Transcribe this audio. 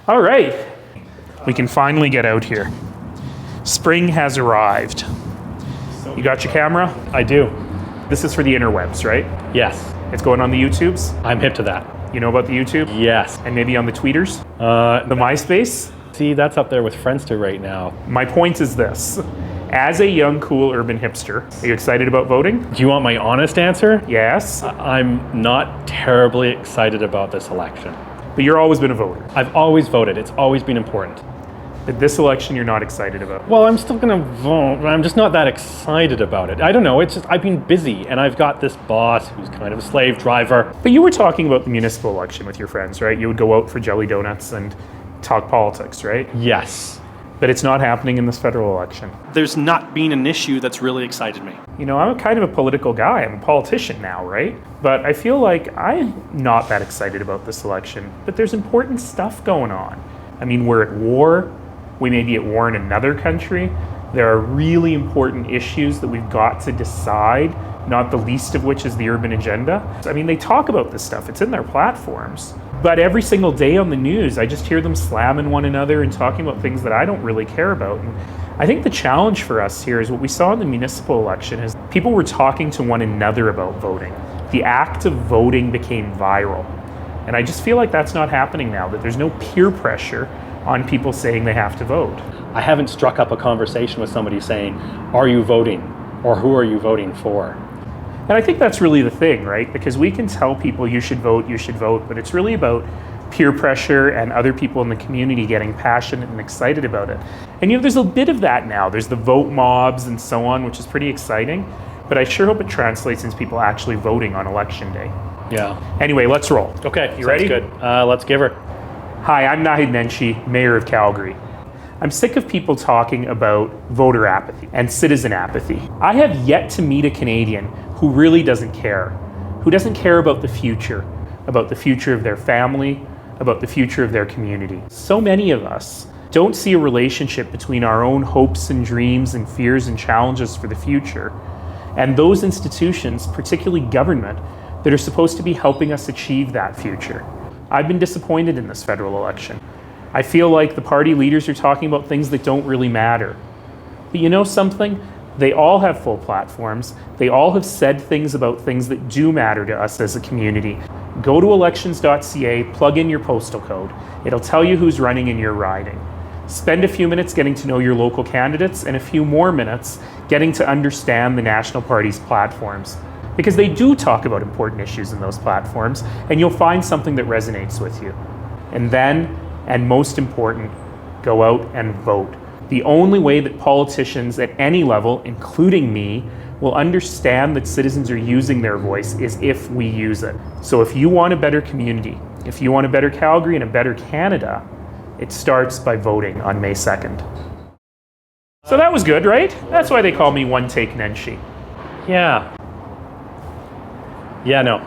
All right, we can finally get out here. Spring has arrived. You got your camera? I do. This is for the interwebs, right? Yes. It's going on the YouTubes? I'm hip to that. You know about the YouTube? Yes. And maybe on the tweeters? The MySpace? See, that's up there with Friendster right now. My point is this. As a young, cool urban hipster, are you excited about voting? Do you want my honest answer? Yes. I'm not terribly excited about this election. But you've always been a voter. I've always voted. It's always been important. But this election you're not excited about. Well, I'm still gonna vote, but I'm just not that excited about it. I don't know, it's just, I've been busy, and I've got this boss who's kind of a slave driver. But you were talking about the municipal election with your friends, right? You would go out for jelly donuts and talk politics, right? Yes. But it's not happening in this federal election. There's not been an issue that's really excited me. You know, I'm kind of a political guy. I'm a politician now, right? But I feel like I'm not that excited about this election. But there's important stuff going on. I mean, we're at war. We may be at war in another country. There are really important issues that we've got to decide, not the least of which is the urban agenda. I mean, they talk about this stuff. It's in their platforms. But every single day on the news, I just hear them slamming one another and talking about things that I don't really care about. And I think the challenge for us here is what we saw in the municipal election is people were talking to one another about voting. The act of voting became viral. And I just feel like that's not happening now, that there's no peer pressure on people saying they have to vote. I haven't struck up a conversation with somebody saying, are you voting? Or who are you voting for? And I think that's really the thing, right? Because we can tell people you should vote, but it's really about peer pressure and other people in the community getting passionate and excited about it. And you know, there's a bit of that now. There's the vote mobs and so on, which is pretty exciting, but I sure hope it translates into people actually voting on election day. Yeah. Anyway, let's roll. Okay, you ready? Good. Let's give her. Hi, I'm Mayor Nenshi, Mayor of Calgary. I'm sick of people talking about voter apathy and citizen apathy. I have yet to meet a Canadian who really doesn't care, who doesn't care about the future of their family, about the future of their community. So many of us don't see a relationship between our own hopes and dreams and fears and challenges for the future and those institutions, particularly government, that are supposed to be helping us achieve that future. I've been disappointed in this federal election. I feel like the party leaders are talking about things that don't really matter. But you know something? They all have full platforms. They all have said things about things that do matter to us as a community. Go to elections.ca, plug in your postal code. It'll tell you who's running in your riding. Spend a few minutes getting to know your local candidates and a few more minutes getting to understand the national party's platforms. Because they do talk about important issues in those platforms, and you'll find something that resonates with you. And then, and most important, go out and vote. The only way that politicians at any level, including me, will understand that citizens are using their voice is if we use it. So if you want a better community, if you want a better Calgary and a better Canada, it starts by voting on May 2nd. So that was good, right? That's why they call me One Take Nenshi. Yeah. Yeah, no.